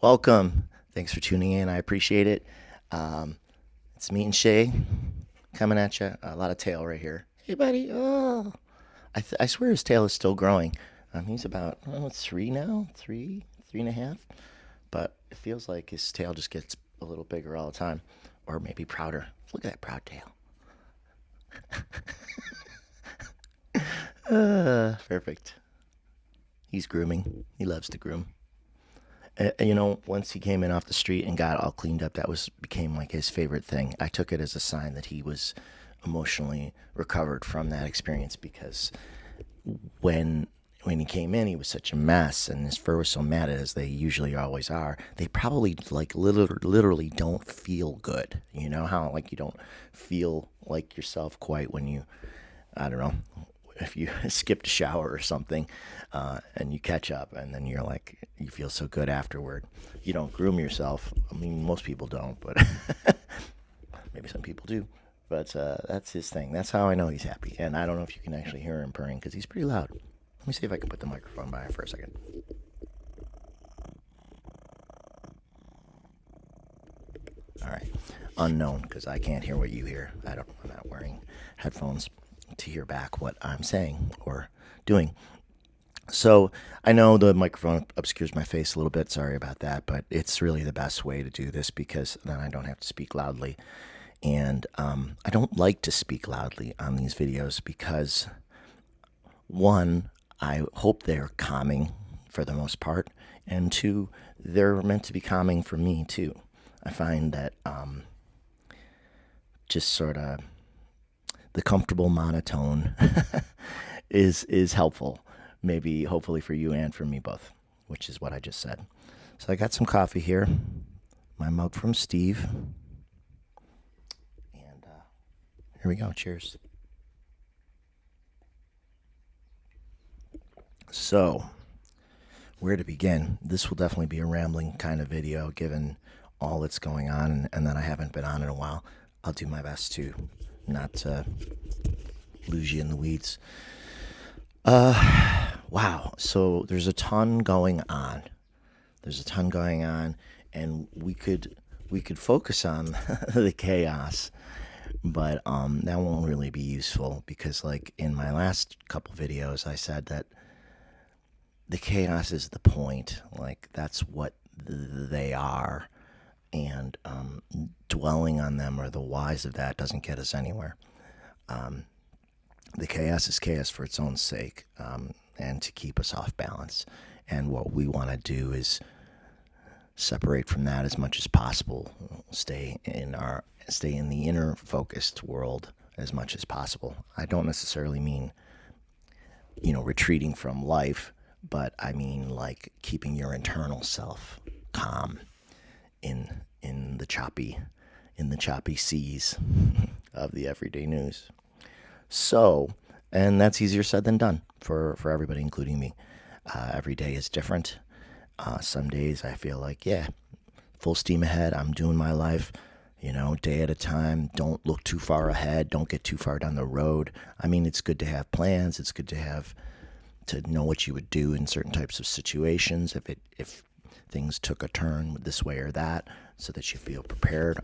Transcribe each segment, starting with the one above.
Welcome. Thanks for tuning in. I appreciate it. Um, it's me and Shay coming at you. A lot of tail right here. Hey, buddy. Oh, I swear his tail is still growing. He's about three now, three and a half. But it feels like his tail just gets a little bigger all the time, or maybe prouder. Look at that proud tail. Perfect. He's grooming. He loves to groom. Once he came in off the street and got all cleaned up, that was became like his favorite thing. I took it as a sign that he was emotionally recovered from that experience because when when he came in, he was such a mess, and his fur was so matted, as they usually always are. They probably like literally don't feel good. You know how like you don't feel like yourself quite when you, I don't know, if you skipped a shower or something, and you catch up, and then you're like, you feel so good afterward. You don't groom yourself. I mean, most people don't, but maybe some people do. But that's his thing. That's how I know he's happy. And I don't know if you can actually hear him purring because he's pretty loud. Let me see if I can put the microphone by for a second. All right. Unknown because I can't hear what you hear. I'm not wearing headphones to hear back what I'm saying or doing. So I know the microphone obscures my face a little bit. Sorry about that, but it's really the best way to do this because then I don't have to speak loudly. And I don't like to speak loudly on these videos because, one, I hope they're calming for the most part, and two, they're meant to be calming for me too. I find that just sort of the comfortable monotone is helpful, maybe hopefully for you and for me both, which is what I just said. So I got some coffee here, my mug from Steve, and here we go. Cheers. So, where to begin? This will definitely be a rambling kind of video given all that's going on and that I haven't been on in a while. I'll do my best to not lose you in the weeds. Wow. So there's a ton going on. And we could focus on the chaos, but that won't really be useful because, like in my last couple videos, I said that the chaos is the point. Like that's what they are, and dwelling on them or the whys of that doesn't get us anywhere. The chaos is chaos for its own sake, and to keep us off balance. And what we want to do is separate from that as much as possible. Stay in the inner focused world as much as possible. I don't necessarily mean retreating from life, but I mean like keeping your internal self calm in the choppy seas of the everyday news. So, and that's easier said than done for everybody, including me. Every day is different. Some days I feel like, yeah, full steam ahead. I'm doing my life, day at a time. Don't look too far ahead. Don't get too far down the road. I mean, it's good to have plans. It's good to know what you would do in certain types of situations if things took a turn this way or that, so that you feel prepared.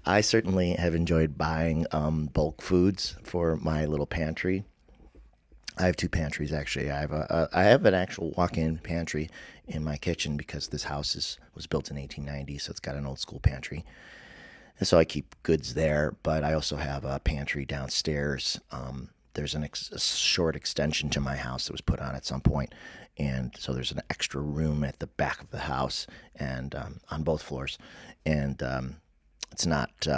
I certainly have enjoyed buying bulk foods for my little pantry. I have two pantries actually. I have an actual walk-in pantry in my kitchen because this house was built in 1890, so it's got an old school pantry. And so I keep goods there, but I also have a pantry downstairs. There's a short extension to my house that was put on at some point, and so there's an extra room at the back of the house and on both floors, and it's not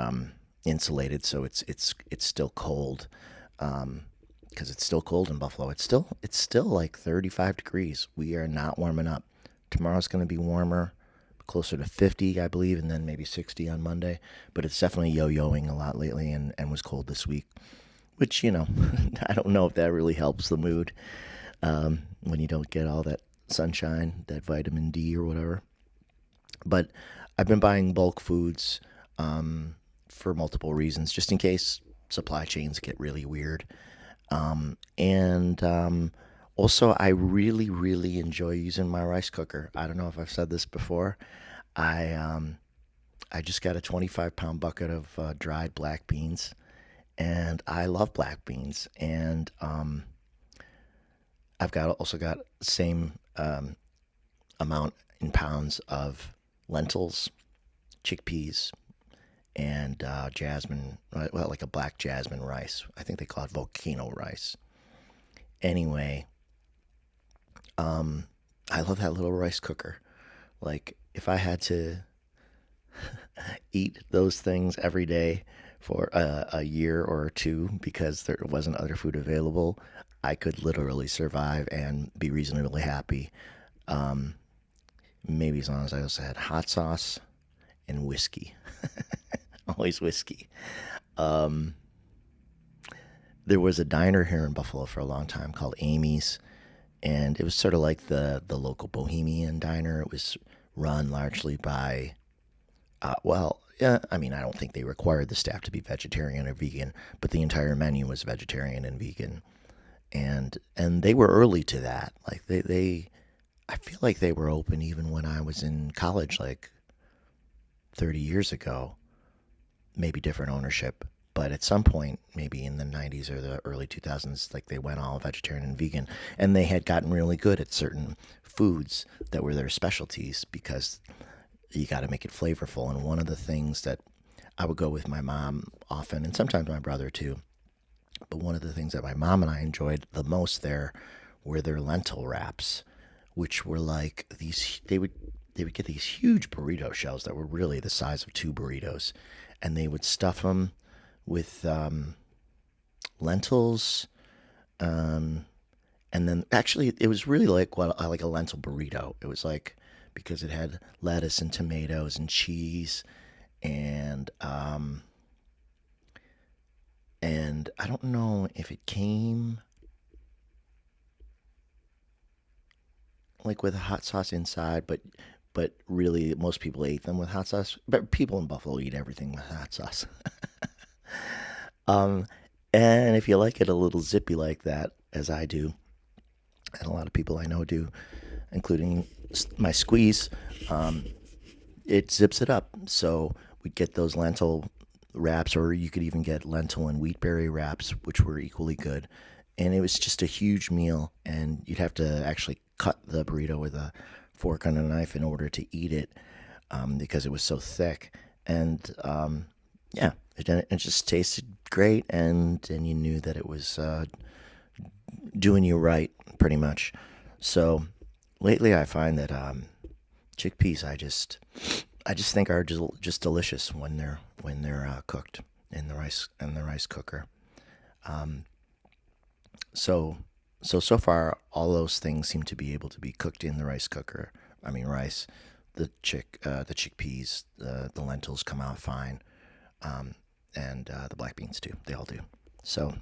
insulated, so it's still cold. Because it's still cold in Buffalo. It's still like 35 degrees. We are not warming up. Tomorrow's going to be warmer, closer to 50, I believe, and then maybe 60 on Monday. But it's definitely yo-yoing a lot lately and was cold this week, which, I don't know if that really helps the mood when you don't get all that sunshine, that vitamin D or whatever. But I've been buying bulk foods for multiple reasons, just in case supply chains get really weird. And Also, I really, really enjoy using my rice cooker. I don't know if I've said this before. I I just got a 25-pound bucket of dried black beans, and I love black beans. And I've got also got same amount in pounds of lentils, chickpeas, and jasmine, well, like a black jasmine rice. I think they call it volcano rice. Anyway, I love that little rice cooker. Like, if I had to eat those things every day for a year or two because there wasn't other food available, I could literally survive and be reasonably happy. Maybe as long as I also had hot sauce and whiskey. Always whiskey. There was a diner here in Buffalo for a long time called Amy's, and it was sort of like the local bohemian diner. It was run largely by well, yeah, I mean, I don't think they required the staff to be vegetarian or vegan, but the entire menu was vegetarian and vegan, and they were early to that. Like they I feel like they were open even when I was in college, like 30 years ago. Maybe different ownership, but at some point, maybe in the 90s or the early 2000s, like they went all vegetarian and vegan, and they had gotten really good at certain foods that were their specialties because you got to make it flavorful. And one of the things that I would go with my mom often, and sometimes my brother too, but one of the things that my mom and I enjoyed the most there were their lentil wraps, which were like these. They would get these huge burrito shells that were really the size of two burritos, and they would stuff them with lentils, um, and then actually it was really like what I like a lentil burrito. It was like because it had lettuce and tomatoes and cheese and and I don't know if it came like with a hot sauce inside, but really most people ate them with hot sauce. But people in Buffalo eat everything with hot sauce. Um, and if you like it a little zippy like that, as I do, and a lot of people I know do, including my squeeze, um, it zips it up. So we get those lentil wraps, or you could even get lentil and wheatberry wraps, which were equally good. And it was just a huge meal, and you'd have to actually cut the burrito with a fork and a knife in order to eat it because it was so thick. And yeah, it just tasted great, and you knew that it was doing you right, pretty much. So lately, I find that chickpeas, I just think are just delicious when they're cooked in the rice cooker. Um, so so far, all those things seem to be able to be cooked in the rice cooker. I mean, rice, the chickpeas, the lentils come out fine, um, and the black beans too. They all do. So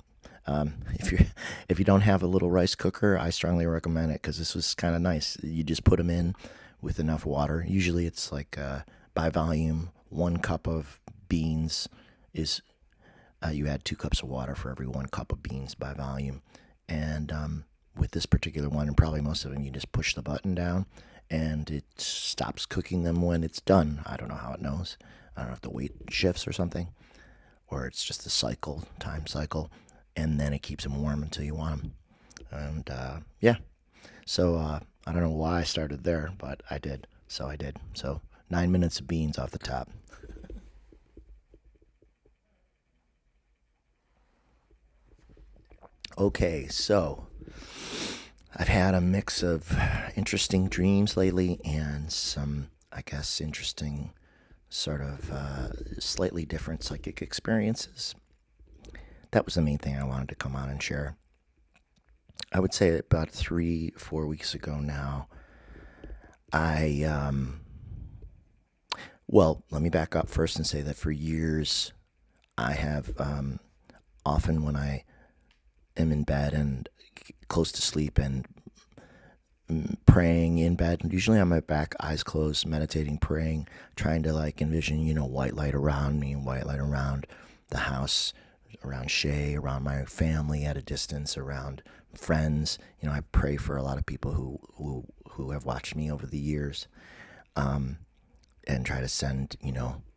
if you don't have a little rice cooker, I strongly recommend it because this was kind of nice. You just put them in with enough water. Usually, it's like by volume, 1 cup of beans is you add 2 cups of water for every 1 cup of beans by volume. And with this particular one, and probably most of them, you just push the button down and it stops cooking them when it's done. I don't know how it knows. I don't know if the weight shifts or something, or it's just a time cycle, and then it keeps them warm until you want them. And yeah, so I don't know why I started there, but I did. So I did. So 9 minutes of beans off the top. Okay, so I've had a mix of interesting dreams lately and some, I guess, interesting sort of slightly different psychic experiences. That was the main thing I wanted to come on and share. I would say about 3, 4 weeks ago now, I, well, let me back up first and say that for years, I have often when I am in bed and close to sleep and praying in bed, usually on my back, eyes closed, meditating, praying, trying to like envision, white light around me and white light around the house, around Shay, around my family at a distance, around friends. I pray for a lot of people who have watched me over the years, and try to send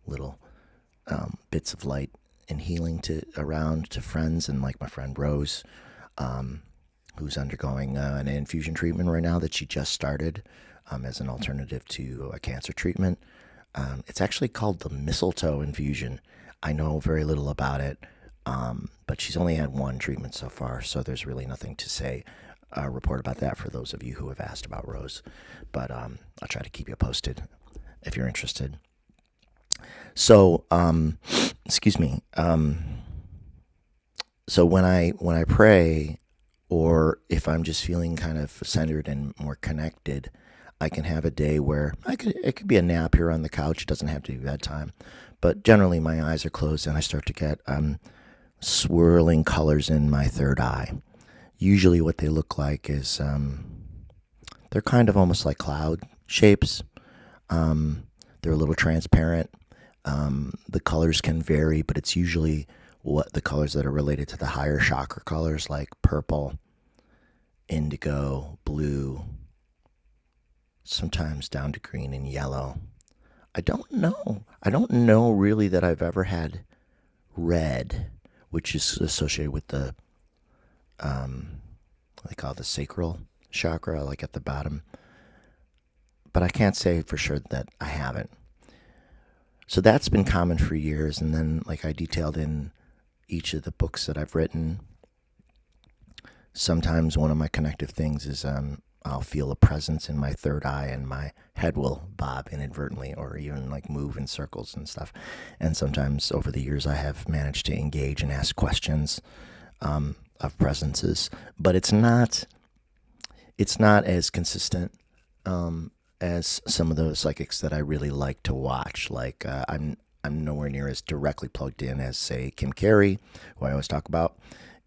little bits of light and healing to friends, and like my friend Rose, who's undergoing an infusion treatment right now that she just started, as an alternative to a cancer treatment. It's actually called the mistletoe infusion. I know very little about it, but she's only had one treatment so far, so there's really nothing to say, report about that for those of you who have asked about Rose. But I'll try to keep you posted if you're interested. So, excuse me. So when I pray, or if I'm just feeling kind of centered and more connected, I can have a day where it could be a nap here on the couch. It doesn't have to be bedtime, but generally my eyes are closed and I start to get swirling colors in my third eye. Usually, what they look like is they're kind of almost like cloud shapes. They're a little transparent. The colors can vary, but it's usually the colors that are related to the higher chakra colors, like purple, indigo, blue, sometimes down to green and yellow. I don't know really that I've ever had red, which is associated with the they call it the sacral chakra, like at the bottom. But I can't say for sure that I haven't. So that's been common for years. And then, like I detailed in each of the books that I've written, sometimes one of my connective things is I'll feel a presence in my third eye and my head will bob inadvertently or even like move in circles and stuff. And sometimes over the years I have managed to engage and ask questions of presences, but it's not as consistent as some of those psychics that I really like to watch. Like I'm nowhere near as directly plugged in as, say, Kim Carey, who I always talk about,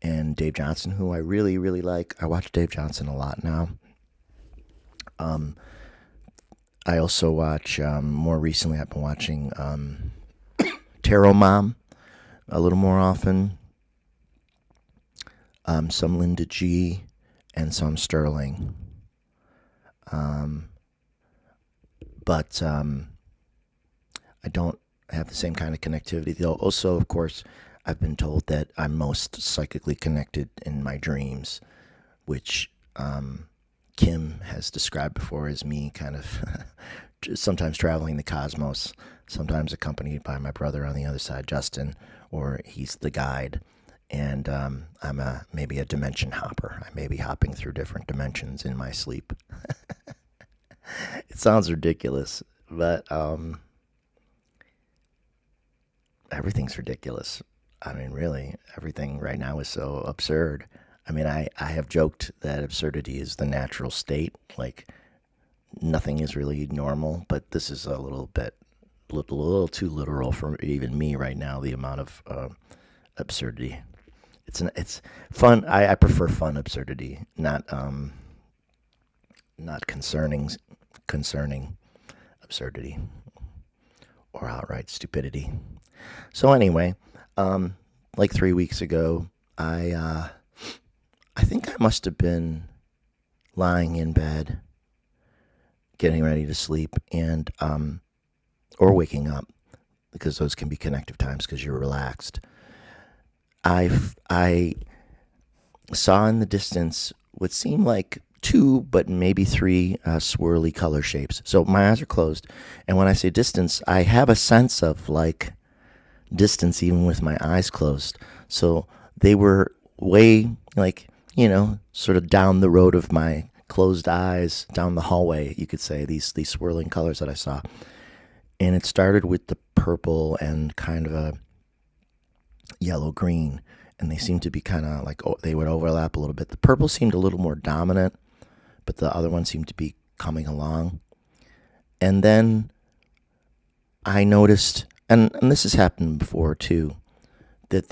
and Dave Johnson, who I really, really like. I watch Dave Johnson a lot now. I also watch, more recently, I've been watching Tarot Mom a little more often, some Linda G, and some Sterling. But I don't have the same kind of connectivity. Though also, of course, I've been told that I'm most psychically connected in my dreams, which Kim has described before as me kind of sometimes traveling the cosmos, sometimes accompanied by my brother on the other side, Justin, or he's the guide. And I'm maybe a dimension hopper. I may be hopping through different dimensions in my sleep. It sounds ridiculous, but everything's ridiculous. I mean, really, everything right now is so absurd. I mean, I have joked that absurdity is the natural state. Like, nothing is really normal, but this is a little too literal for even me right now, the amount of absurdity. It's fun. I prefer fun absurdity, not concerning absurdity or outright stupidity. So anyway, like 3 weeks ago, I think I must have been lying in bed, getting ready to sleep, and or waking up, because those can be connective times because you're relaxed. I saw in the distance what seemed like 2, but maybe 3 swirly color shapes. So my eyes are closed, and when I say distance, I have a sense of like distance even with my eyes closed. So they were way like, sort of down the road of my closed eyes, down the hallway, you could say, these swirling colors that I saw. And it started with the purple and kind of a yellow green, and they seemed to be kind of like, they would overlap a little bit. The purple seemed a little more dominant, but the other one seemed to be coming along. And then I noticed, and this has happened before too, that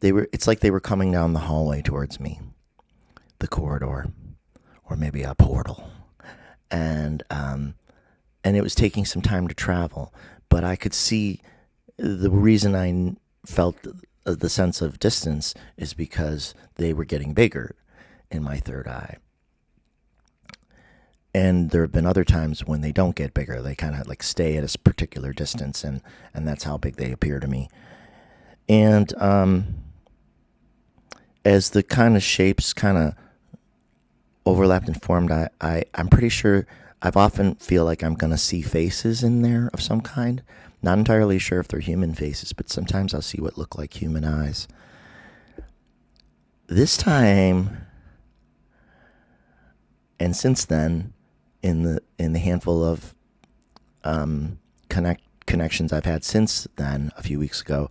it's like they were coming down the hallway towards me, the corridor, or maybe a portal. And it was taking some time to travel, but I could see the reason I felt the sense of distance is because they were getting bigger in my third eye. And there have been other times when they don't get bigger. They kind of like stay at a particular distance, and that's how big they appear to me. And as the kind of shapes kind of overlapped and formed, I'm pretty sure I've often feel like I'm going to see faces in there of some kind. Not entirely sure if they're human faces, but sometimes I'll see what look like human eyes. This time, and since then, in the handful of connections I've had since then, a few weeks ago,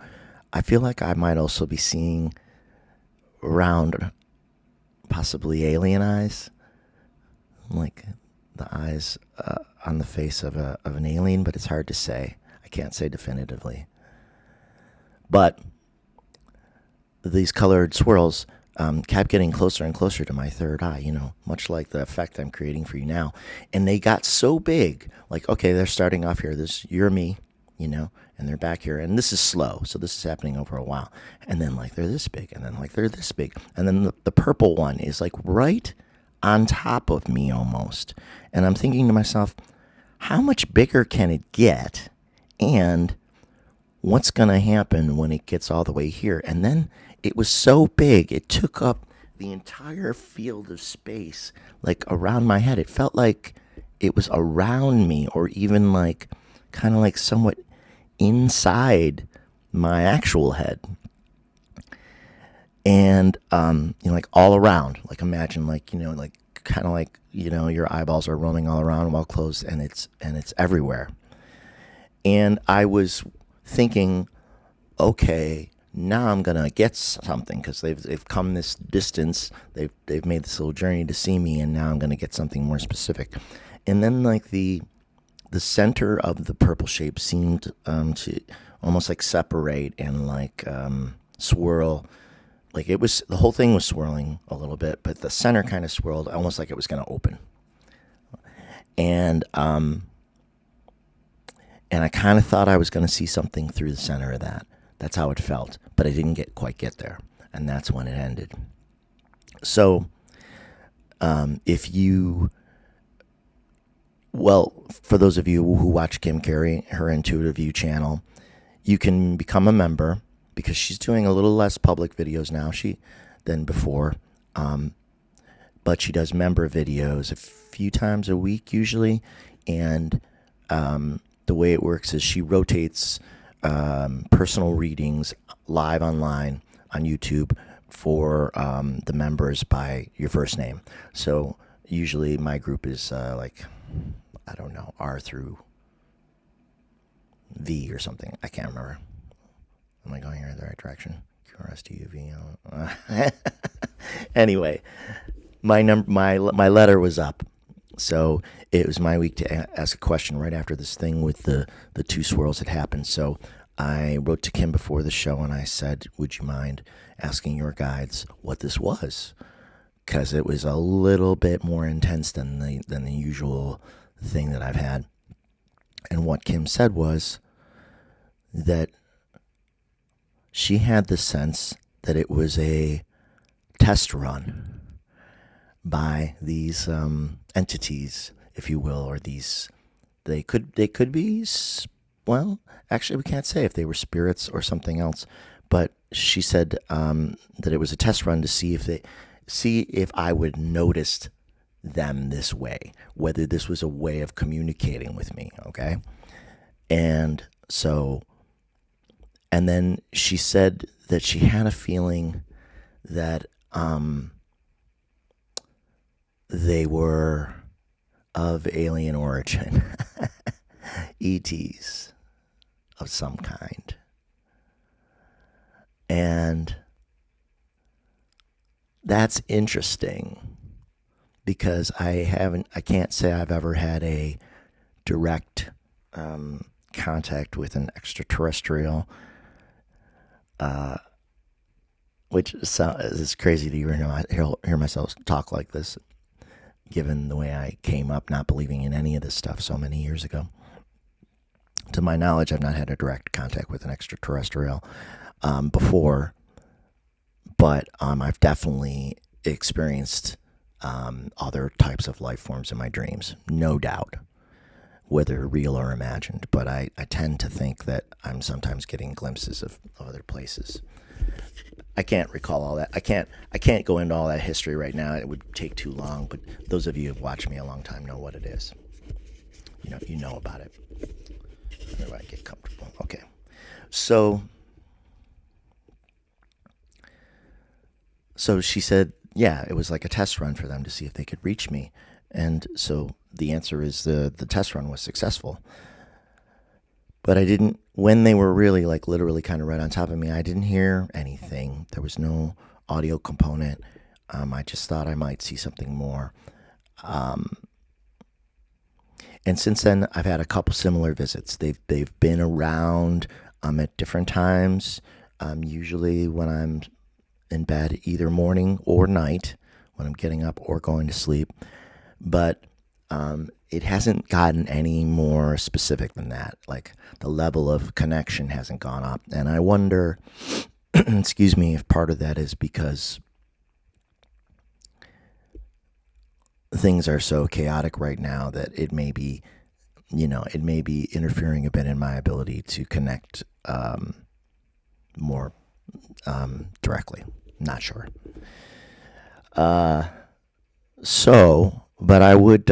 I feel like I might also be seeing round, possibly alien eyes, like the eyes on the face of an alien, but it's hard to say. I can't say definitively. But these colored swirls kept getting closer and closer to my third eye, much like the effect I'm creating for you now. And they got so big, like, okay, they're starting off here. You're me, and they're back here. And this is slow, so this is happening over a while. And then, like, they're this big, and then, like, they're this big. And then the purple one is, like, right on top of me almost. And I'm thinking to myself, how much bigger can it get? And what's going to happen when it gets all the way here? And then it was so big, it took up the entire field of space, like around my head. It felt like it was around me, or even like kind of like somewhat inside my actual head. And, like all around, like imagine like, like kind of like, your eyeballs are roaming all around while closed, and it's everywhere. And I was thinking, okay, now I'm gonna get something, because they've come this distance, they've made this little journey to see me, and now I'm gonna get something more specific. And then like the center of the purple shape seemed to almost like separate and like swirl. Like the whole thing was swirling a little bit, but the center kind of swirled almost like it was gonna open. And I kind of thought I was going to see something through the center of that. That's how it felt, but I didn't quite get there, and that's when it ended. So, for those of you who watch Kim Carey, her Intuitive View channel, you can become a member, because she's doing a little less public videos now than before, but she does member videos a few times a week usually, and the way it works is she rotates personal readings live online on YouTube for the members by your first name. So usually my group is like, I don't know, R through V or something. I can't remember. Am I going here in the right direction? QRSTUV. Anyway, my letter was up. So it was my week to ask a question right after this thing with the two swirls had happened. So I wrote to Kim before the show, and I said, would you mind asking your guides what this was? Because it was a little bit more intense than the usual thing that I've had. And what Kim said was that she had the sense that it was a test run by these entities, if you will, or they could be, well, actually we can't say if they were spirits or something else, but she said that it was a test run to see if I would notice them this way, whether this was a way of communicating with me, okay? And then she said that she had a feeling that they were of alien origin, ETs of some kind. And that's interesting, because I can't say I've ever had a direct contact with an extraterrestrial, which is crazy to hear myself talk like this, given the way I came up not believing in any of this stuff so many years ago. To my knowledge, I've not had a direct contact with an extraterrestrial. before, but I've definitely experienced other types of life forms in my dreams, no doubt, whether real or imagined. But I tend to think that I'm sometimes getting glimpses of other places. I can't recall all that. I can't go into all that history right now. It would take too long. But those of you who've watched me a long time know what it is. You know about it. Where do I get comfortable? Okay. So she said, yeah, it was like a test run for them to see if they could reach me. And so the answer is the test run was successful. But I didn't, when they were really like literally kind of right on top of me, I didn't hear anything. There was no audio component. I just thought I might see something more. And since then, I've had a couple similar visits. They've been around at different times, usually when I'm in bed, either morning or night, when I'm getting up or going to sleep. But it hasn't gotten any more specific than that. Like the level of connection hasn't gone up. And I wonder, excuse me, if part of that is because things are so chaotic right now that it may be interfering a bit in my ability to connect more directly. Not sure. But I would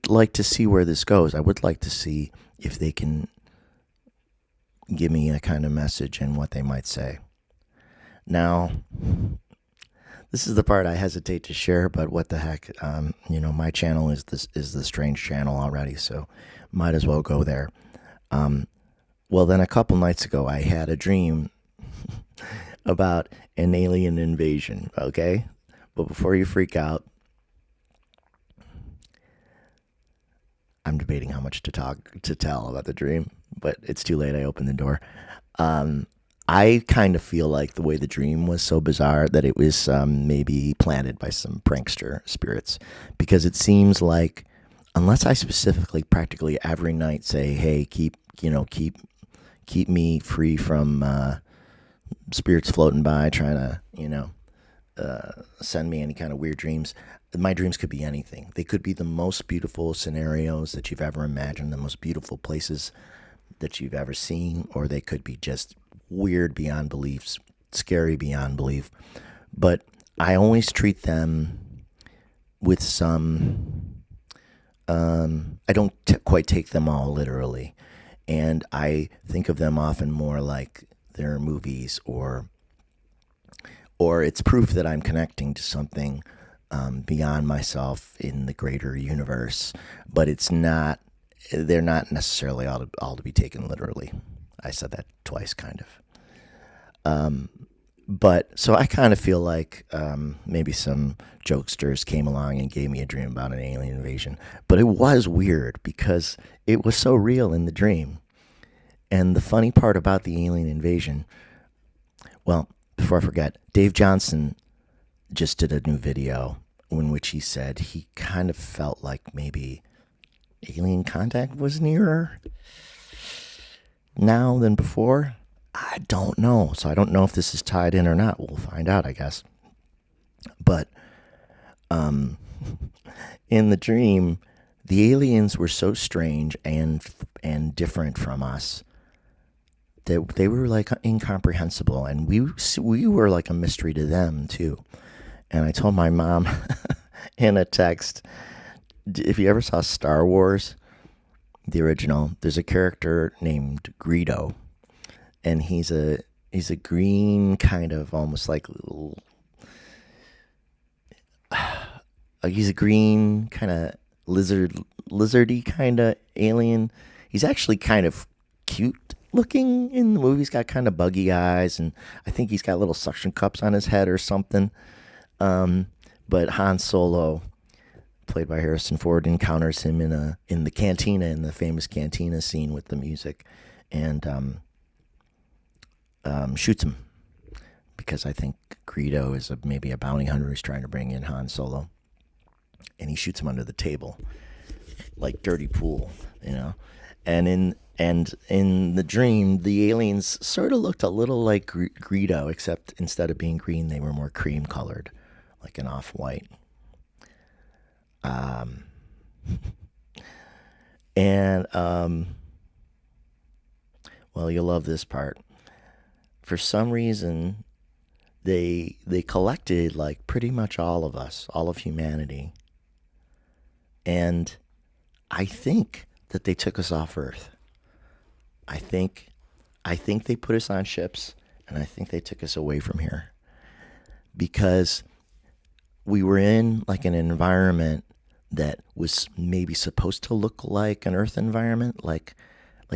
like to see where this goes. I would like to see if they can give me a kind of message and what they might say. Now, this is the part I hesitate to share, but what the heck? My channel is the strange channel already, so might as well go there. Well, then a couple nights ago, I had a dream about an alien invasion. Okay, but before you freak out, I'm debating how much to tell about the dream, but it's too late. I opened the door. I kind of feel like the way the dream was so bizarre that it was maybe planted by some prankster spirits, because it seems like, unless I specifically practically every night say, hey, keep me free from spirits floating by trying to send me any kind of weird dreams. My dreams could be anything. They could be the most beautiful scenarios that you've ever imagined, the most beautiful places that you've ever seen, or they could be just weird beyond belief, scary beyond belief. But I always treat them with some, I don't quite take them all literally. And I think of them often more like they're movies, or it's proof that I'm connecting to something beyond myself in the greater universe. But they're not necessarily all to be taken literally. I said that twice, kind of. But so I kind of feel like maybe some jokesters came along and gave me a dream about an alien invasion. But it was weird because it was so real in the dream. And the funny part about the alien invasion, well, before I forget, Dave Johnson just did a new video in which he said he kind of felt like maybe alien contact was nearer now than before. I don't know. So I don't know if this is tied in or not. We'll find out, I guess. But in the dream, the aliens were so strange and different from us that they were like incomprehensible, and we were like a mystery to them too. And I told my mom in a text, if you ever saw Star Wars, the original, there's a character named Greedo, and he's a green kind of almost like he's a green kind of lizardy kind of alien. He's actually kind of cute looking in the movie. He's got kind of buggy eyes, and I think he's got little suction cups on his head or something. But Han Solo, played by Harrison Ford, encounters him in the cantina, in the famous cantina scene with the music, and shoots him, because I think Greedo is maybe a bounty hunter who's trying to bring in Han Solo, and he shoots him under the table. like dirty pool, you know. And in the dream, the aliens sort of looked a little like Greedo, except instead of being green, they were more cream colored, like an off white. Um, and well, you'll love this part. For some reason, they collected like pretty much all of us, all of humanity, and I think that they took us off Earth. I think I think they put us on ships, and I think they took us away from here because we were in like an environment that was maybe supposed to look like an Earth environment, like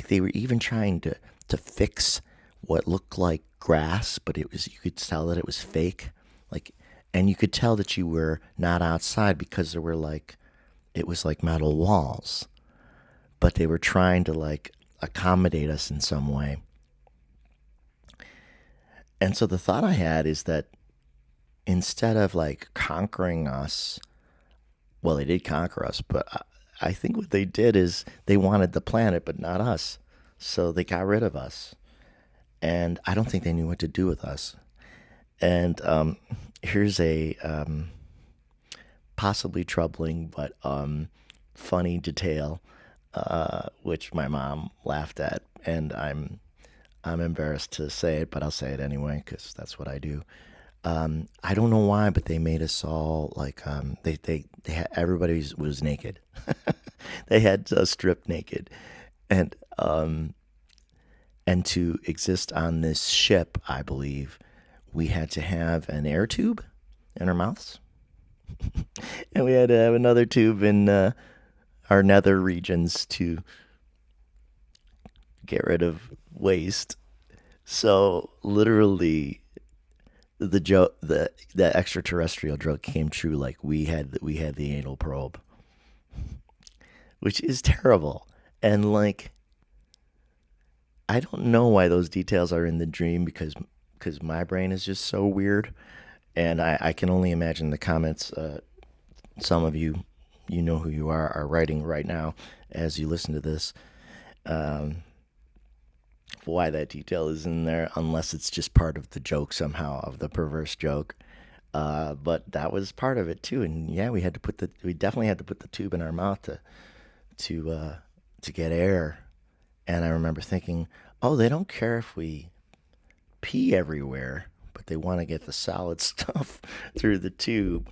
they were even trying to fix what looked like grass, but it was, you could tell that it was fake, like, and you could tell that you were not outside because there were like, it was like metal walls, but they were trying to like accommodate us in some way. And so the thought I had is that instead of like conquering us, well, they did conquer us, but I think what they did is they wanted the planet, but not us. So they got rid of us. And I don't think they knew what to do with us. And here's a possibly troubling but funny detail, which my mom laughed at, and I'm embarrassed to say it, but I'll say it anyway because that's what I do. I don't know why, but they made us all like they had, everybody was naked. They had stripped naked, and and to exist on this ship, I believe we had to have an air tube in our mouths, and we had to have another tube in our nether regions to get rid of waste. So literally, the joke, the extraterrestrial joke came true. Like we had the anal probe, which is terrible. And like I don't know why those details are in the dream because my brain is just so weird, and I can only imagine the comments. Some of you, you know who you are writing right now as you listen to this. Um, why that detail is in there, unless it's just part of the joke somehow, of the perverse joke. But that was part of it too, and yeah, we definitely had to put the tube in our mouth to uh, to get air. And I remember thinking, oh, they don't care if we pee everywhere, but they want to get the solid stuff through the tube.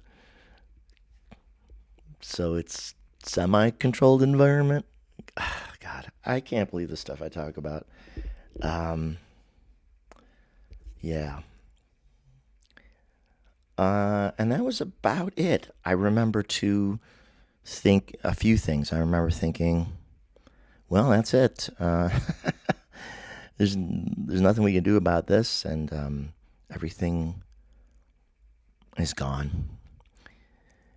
So it's semi-controlled environment. God, I can't believe the stuff I talk about. Um, yeah. And that was about it. I remember to think a few things. I remember thinking, well, that's it. There's nothing we can do about this, and everything is gone.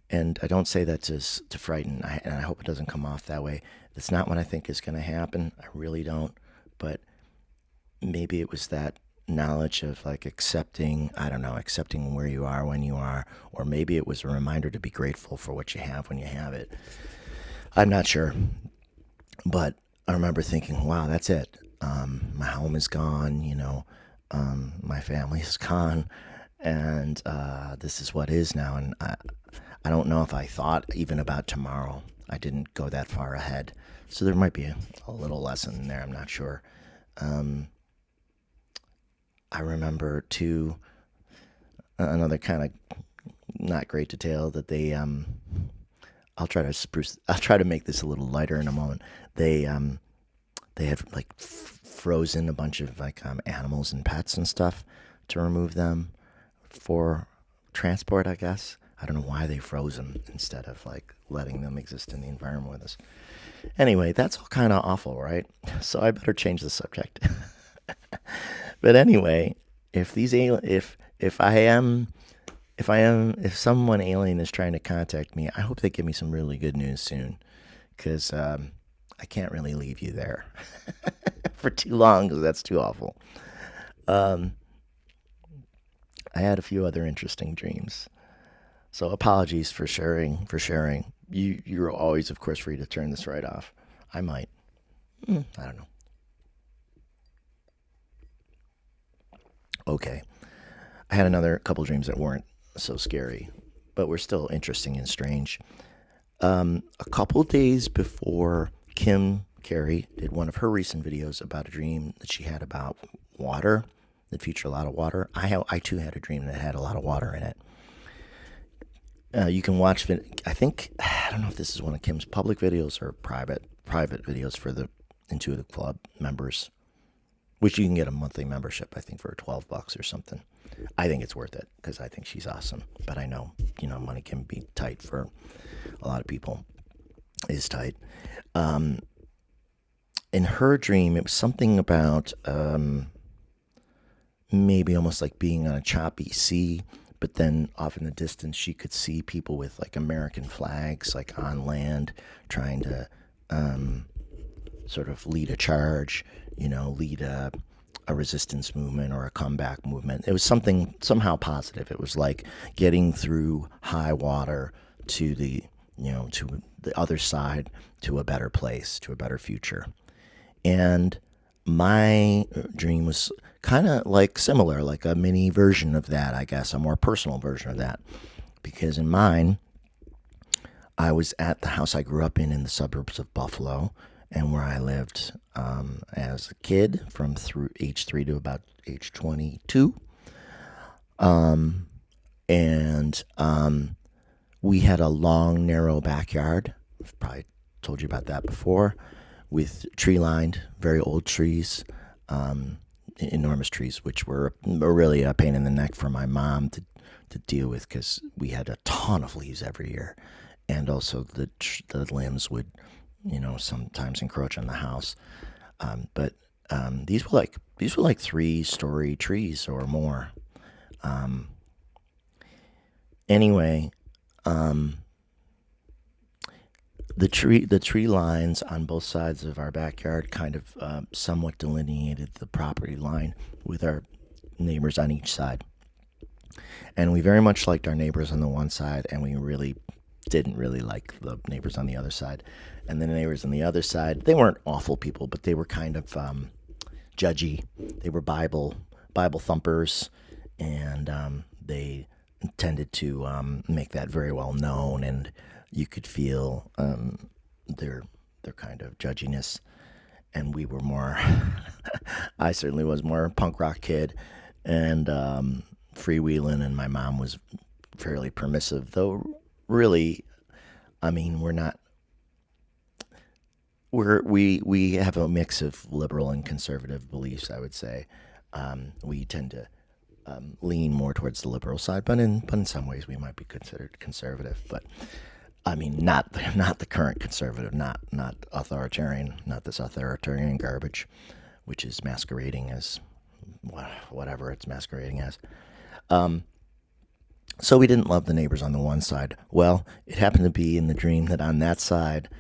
And I don't say that to frighten, and I hope it doesn't come off that way. That's not what I think is going to happen. I really don't. But maybe it was that knowledge of like accepting, I don't know, accepting where you are when you are, or maybe it was a reminder to be grateful for what you have when you have it. I'm not sure. But I remember thinking, wow, that's it. My home is gone, my family is gone, and this is what is now. And I don't know if I thought even about tomorrow. I didn't go that far ahead. So there might be a little lesson there. I'm not sure. Um, I remember, too, another kind of not great detail that I'll try to make this a little lighter in a moment. They had like frozen a bunch of like animals and pets and stuff to remove them for transport, I guess. I don't know why they froze them instead of like letting them exist in the environment with us. Anyway, that's all kind of awful, right? So I better change the subject. But anyway, if someone alien is trying to contact me, I hope they give me some really good news soon, because I can't really leave you there for too long, because that's too awful. Um, I had a few other interesting dreams. So apologies for sharing. You're always, of course, free to turn this right off. I might. I don't know. Okay. I had another couple dreams that weren't so scary, but were still interesting and strange. A couple days before Kim Carey did one of her recent videos about a dream that she had about water that featured a lot of water. I too had a dream that had a lot of water in it. You can watch it. I don't know if this is one of Kim's public videos or private videos for the Intuitive Club members, which you can get a monthly membership. I think for $12 or something. I think it's worth it because I think she's awesome. But I know money can be tight for a lot of people. Is tight. In her dream, it was something about maybe almost like being on a choppy sea, but then off in the distance, she could see people with like American flags, like on land, trying to sort of lead a charge, lead a resistance movement or a comeback movement. It was something somehow positive. It was like getting through high water to to the other side, to a better place, to a better future. And my dream was kind of like similar, like a mini version of that, I guess, a more personal version of that. Because in mine, I was at the house I grew up in the suburbs of Buffalo, and where I lived as a kid from through age 3 to about age 22. And we had a long, narrow backyard. I've probably told you about that before, with tree lined, very old trees, enormous trees, which were really a pain in the neck for my mom to deal with because we had a ton of leaves every year. And also the limbs would, sometimes encroach on the house. But these were like 3-story trees or more. Anyway, the tree lines on both sides of our backyard kind of somewhat delineated the property line with our neighbors on each side. And we very much liked our neighbors on the one side, and we really didn't really like the neighbors on the other side. And the neighbors on the other side, they weren't awful people, but they were kind of judgy. They were Bible thumpers, and they tended to make that very well known, and you could feel their kind of judginess. And we were more I certainly was more punk rock kid, and freewheeling, and my mom was fairly permissive, though really, I mean, we have a mix of liberal and conservative beliefs, I would say. We tend to lean more towards the liberal side, but in some ways we might be considered conservative. But I mean, not the current conservative, not authoritarian, not this authoritarian garbage, which is masquerading as whatever it's masquerading as. So we didn't love the neighbors on the one side. Well, it happened to be in the dream that on that side,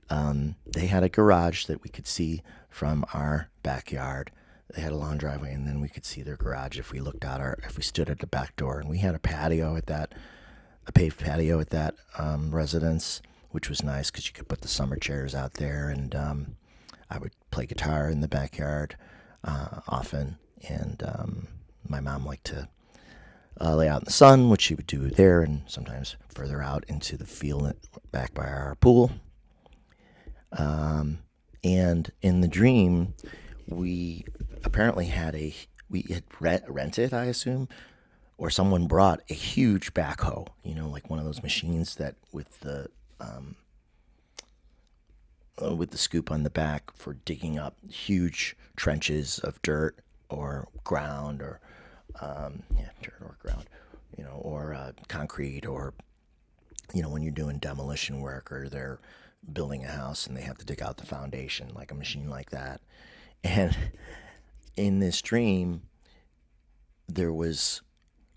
they had a garage that we could see from our backyard. They had a long driveway, and then we could see their garage if we if we stood at the back door. And we had a paved patio at that residence, which was nice because you could put the summer chairs out there. And I would play guitar in the backyard often, and my mom liked to lay out in the sun, which she would do there, and sometimes further out into the field back by our pool. And in the dream, we apparently we had rented, I assume, or someone brought a huge backhoe, like one of those machines that with the scoop on the back for digging up huge trenches of dirt or ground, or dirt or ground, or concrete, or when you're doing demolition work or they're building a house and they have to dig out the foundation, like a machine like that. And in this dream,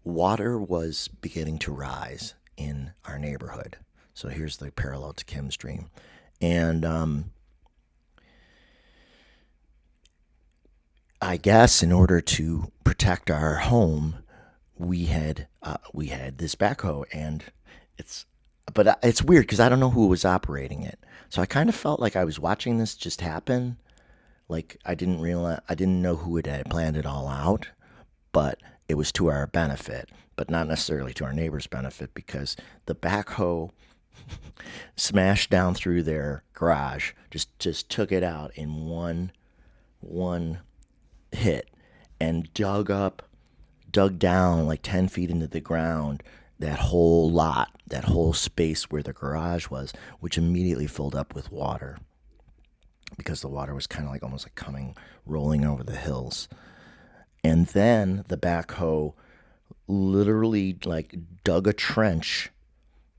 water was beginning to rise in our neighborhood. So here's the parallel to Kim's dream. And I guess in order to protect our home, we had this backhoe, and It's, but it's weird because I don't know who was operating it. So I kind of felt like I was watching this just happen. Like I didn't know who had planned it all out, but it was to our benefit, but not necessarily to our neighbor's benefit because the backhoe smashed down through their garage, just took it out in one hit, and dug down like 10 feet into the ground, that whole lot, that whole space where the garage was, which immediately filled up with water because the water was kind of like almost like coming rolling over the hills. And then the backhoe literally like dug a trench,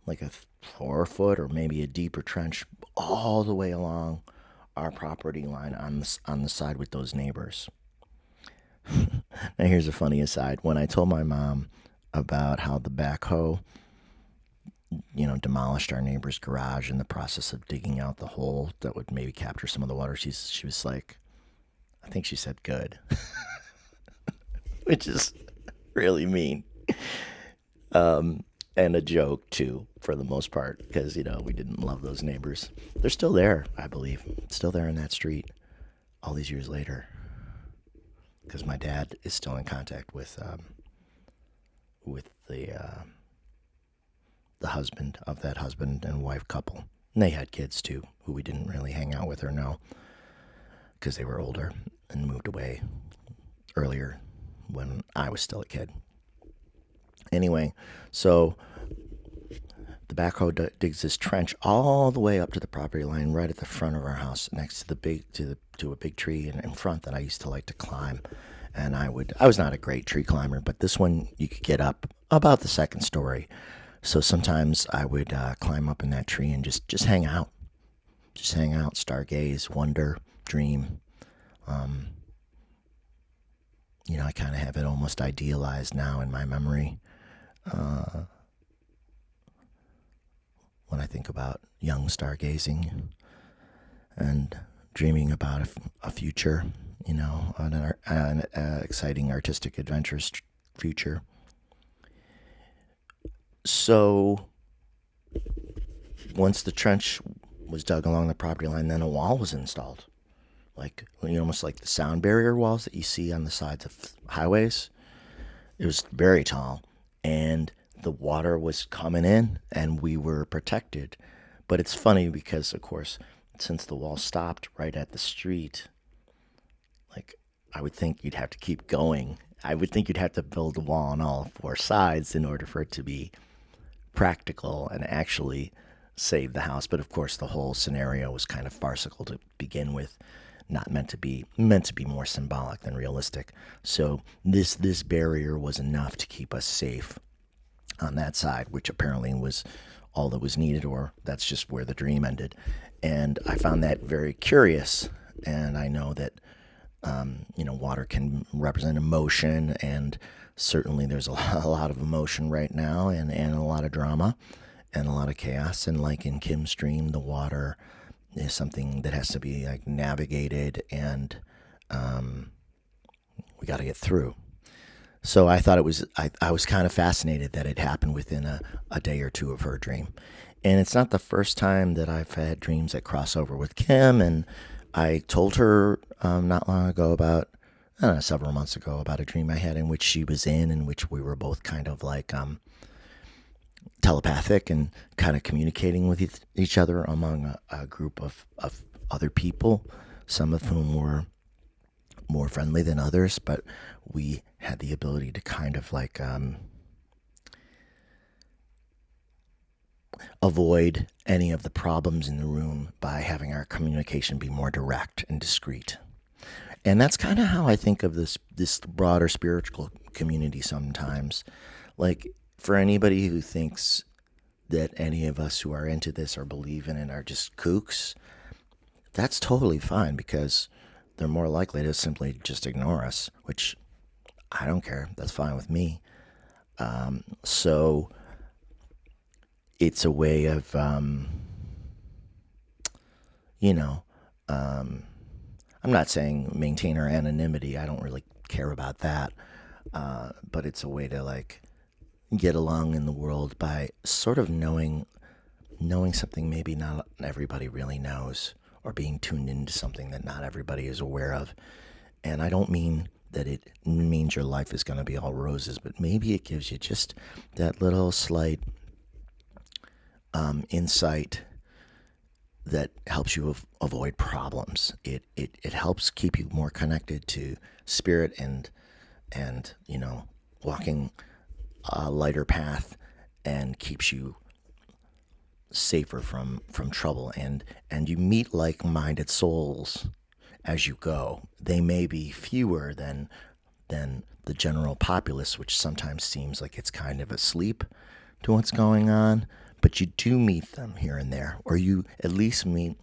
like a 4 foot or maybe a deeper trench, all the way along our property line on the side with those neighbors. Now here's a funny aside. When I told my mom about how the backhoe, demolished our neighbor's garage in the process of digging out the hole that would maybe capture some of the water, she was like, I think she said good, which is really mean. And a joke too, for the most part, because we didn't love those neighbors. They're still there, I believe, still there in that street, all these years later, because my dad is still in contact with the husband of that husband and wife couple. And they had kids too, who we didn't really hang out with or know, because they were older and moved away earlier when I was still a kid. Anyway, so the backhoe digs this trench all the way up to the property line, right at the front of our house, next to to a big tree in front that I used to like to climb. And I was not a great tree climber, but this one you could get up about the second story. So sometimes I would climb up in that tree and just hang out, stargaze, wonder, dream. I kind of have it almost idealized now in my memory. When I think about young stargazing and dreaming about a future, an exciting artistic adventurous future. So once the trench was dug along the property line, then a wall was installed. Like, almost like the sound barrier walls that you see on the sides of highways. It was very tall, and the water was coming in, and we were protected. But it's funny because, of course, since the wall stopped right at the street, like, I would think you'd have to keep going. I would think you'd have to build a wall on all four sides in order for it to be practical and actually save the house. But of course, the whole scenario was kind of farcical to begin with, not meant to be more symbolic than realistic. So this barrier was enough to keep us safe on that side, which apparently was all that was needed, or that's just where the dream ended. And I found that very curious. And I know that water can represent emotion, and certainly there's a lot of emotion right now, and a lot of drama and a lot of chaos. And like in Kim's dream, the water is something that has to be like navigated, and we got to get through. So I thought I was kind of fascinated that it happened within a day or two of her dream. And it's not the first time that I've had dreams that cross over with Kim. And I told her not long ago about, I don't know, several months ago, about a dream I had in which she was in which we were both kind of like telepathic and kind of communicating with each other among a group of other people, some of whom were more friendly than others, but we had the ability to kind of like avoid any of the problems in the room by having our communication be more direct and discreet. And that's kind of how I think of this broader spiritual community sometimes. Like, for anybody who thinks that any of us who are into this or believe in it are just kooks, that's totally fine, because they're more likely to simply just ignore us, which I don't care. That's fine with me. So it's a way of, I'm not saying maintain our anonymity. I don't really care about that. But it's a way to like get along in the world by sort of knowing something maybe not everybody really knows, or being tuned into something that not everybody is aware of. And I don't mean that it means your life is going to be all roses, but maybe it gives you just that little slight insight that helps you avoid problems. It helps keep you more connected to spirit and walking a lighter path, and keeps you safer from trouble, and you meet like-minded souls as you go. They may be fewer than the general populace, which sometimes seems like it's kind of asleep to what's going on, but you do meet them here and there, or you at least meet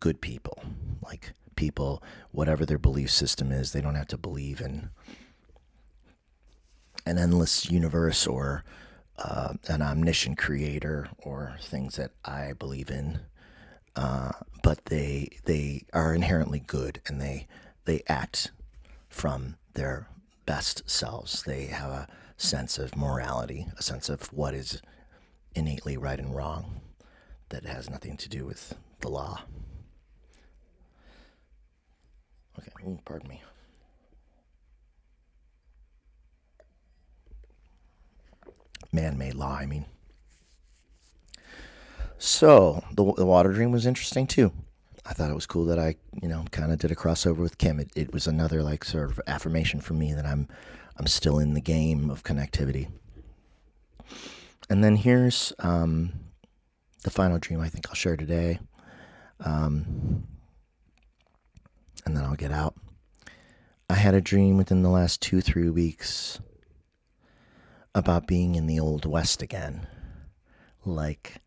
good people, like people, whatever their belief system is. They don't have to believe in an endless universe or an omniscient creator or things that I believe in, but they are inherently good, and they act from their best selves. They have a sense of morality, a sense of what is innately right and wrong, that has nothing to do with the law. Okay, pardon me. Man-made law, I mean. So the water dream was interesting too. I thought it was cool that I, kind of did a crossover with Kim. It was another like sort of affirmation for me that I'm still in the game of connectivity. And then here's the final dream I think I'll share today, and then I'll get out. I had a dream within the last 2-3 weeks about being in the Old West again, like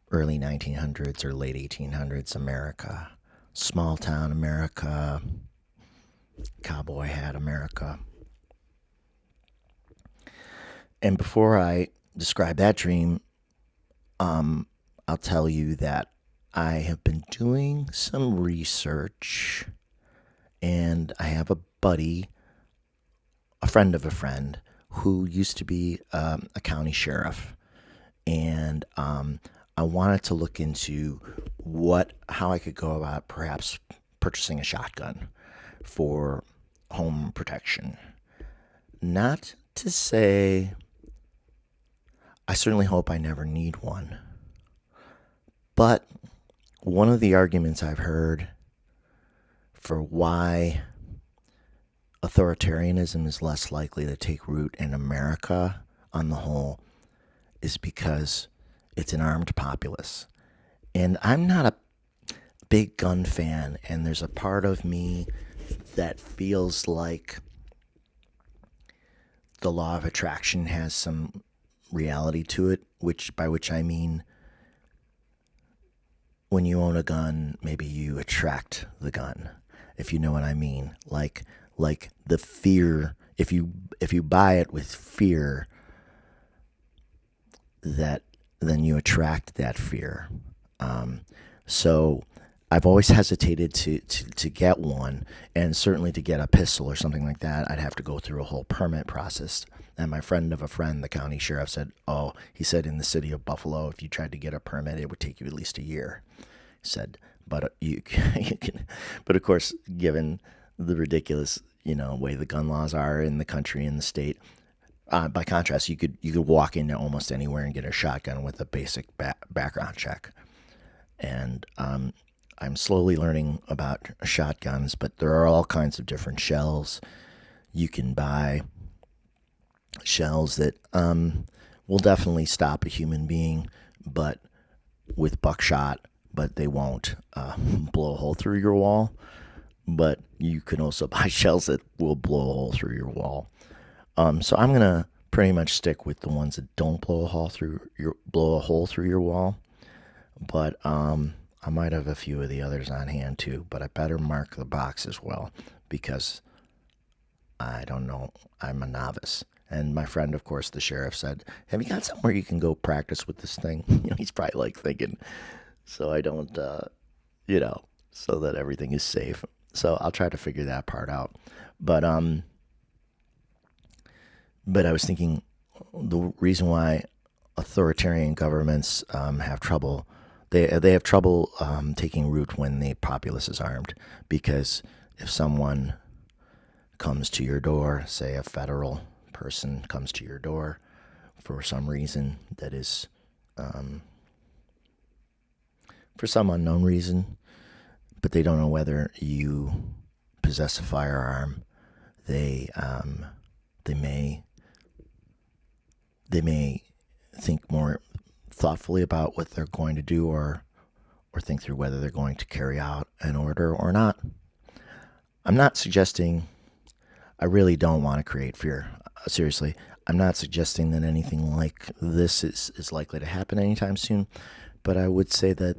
early 1900s or late 1800s America, small town America, cowboy hat America. And before I describe that dream, I'll tell you that I have been doing some research, and I have a buddy, a friend of a friend, who used to be a county sheriff, and I wanted to look into how I could go about perhaps purchasing a shotgun for home protection. Not to say I certainly hope I never need one, but one of the arguments I've heard for why authoritarianism is less likely to take root in America on the whole is because it's an armed populace. And I'm not a big gun fan, and there's a part of me that feels like the law of attraction has some reality to it, by which I mean when you own a gun, maybe you attract the gun, if you know what I mean. Like the fear, if you buy it with fear, that then you attract that fear. So I've always hesitated to get one, and certainly to get a pistol or something like that, I'd have to go through a whole permit process. And my friend of a friend, the county sheriff, said, he said in the city of Buffalo, if you tried to get a permit, it would take you at least a year. He said, but you can, but of course, given the ridiculous, way the gun laws are in the country and the state, by contrast, you could walk into almost anywhere and get a shotgun with a basic background check. And I'm slowly learning about shotguns, but there are all kinds of different shells. You can buy shells that will definitely stop a human being, but with buckshot, but they won't blow a hole through your wall. But you can also buy shells that will blow a hole through your wall. So I'm gonna pretty much stick with the ones that don't blow a hole through your wall. But I might have a few of the others on hand too. But I better mark the box as well, because I don't know. I'm a novice. And my friend, of course, the sheriff, said, "Have you got somewhere you can go practice with this thing?" He's probably like thinking, so I don't, so that everything is safe. So I'll try to figure that part out. But I was thinking, the reason why authoritarian governments have trouble. They have trouble taking root when the populace is armed, because if someone comes to your door, say a federal person comes to your door for some reason that is, for some unknown reason, but they don't know whether you possess a firearm, they they may they may think more thoughtfully about what they're going to do, or think through whether they're going to carry out an order or not. I'm not suggesting, I really don't want to create fear. Seriously, I'm not suggesting that anything like this is likely to happen anytime soon, but I would say that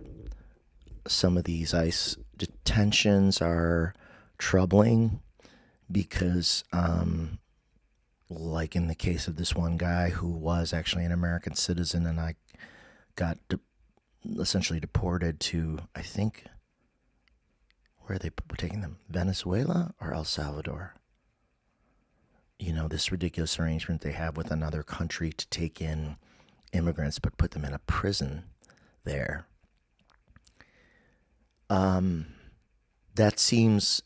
some of these ICE detentions are troubling because, like in the case of this one guy who was actually an American citizen, and I got essentially deported to, I think, where they were taking them, Venezuela or El Salvador. You know, this ridiculous arrangement they have with another country to take in immigrants but put them in a prison there. That seems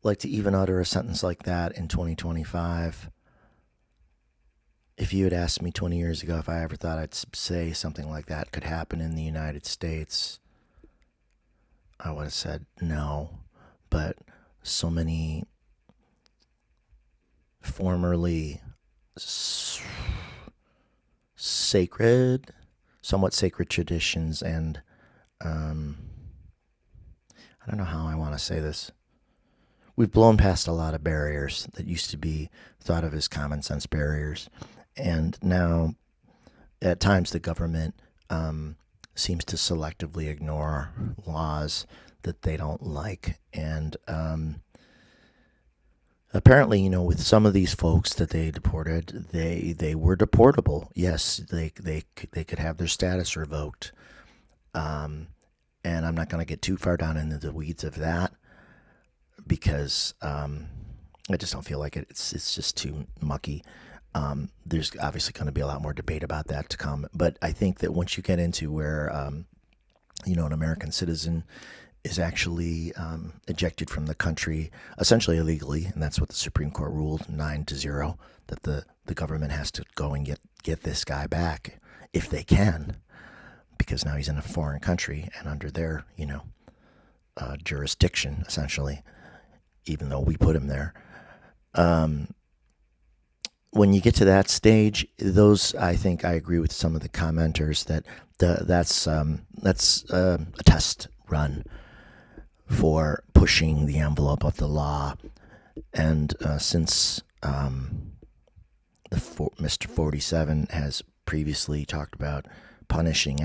like, to even utter a sentence like that in 2025. If you had asked me 20 years ago if I ever thought I'd say something like that could happen in the United States, I would have said no. But so many formerly somewhat sacred traditions, and I don't know how I want to say this. We've blown past a lot of barriers that used to be thought of as common sense barriers. And now, at times, the government seems to selectively ignore laws that they don't like. And apparently, you know, with some of these folks that they deported, they were deportable. Yes, they could have their status revoked. And I'm not going to get too far down into the weeds of that, because I just don't feel like it. It's just too mucky. There's obviously going to be a lot more debate about that to come. But I think that once you get into where, an American citizen is actually ejected from the country, essentially illegally, and that's what the Supreme Court ruled 9-0, that the government has to go and get this guy back if they can, because now he's in a foreign country and under their, jurisdiction, essentially, even though we put him there. When you get to that stage, I think I agree with some of the commenters that that's a test run for pushing the envelope of the law. And since Mr. 47 has previously talked about punishing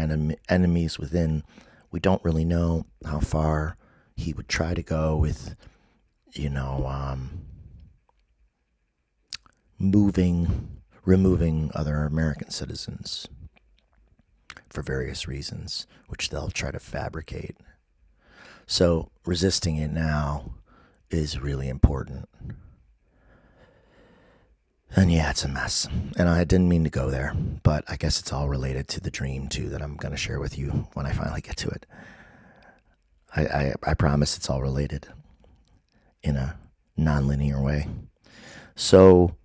enemies within, we don't really know how far he would try to go with, removing other American citizens for various reasons, which they'll try to fabricate. So resisting it now is really important. And yeah, it's a mess. And I didn't mean to go there, but I guess it's all related to the dream, too, that I'm going to share with you when I finally get to it. I promise it's all related in a non-linear way. So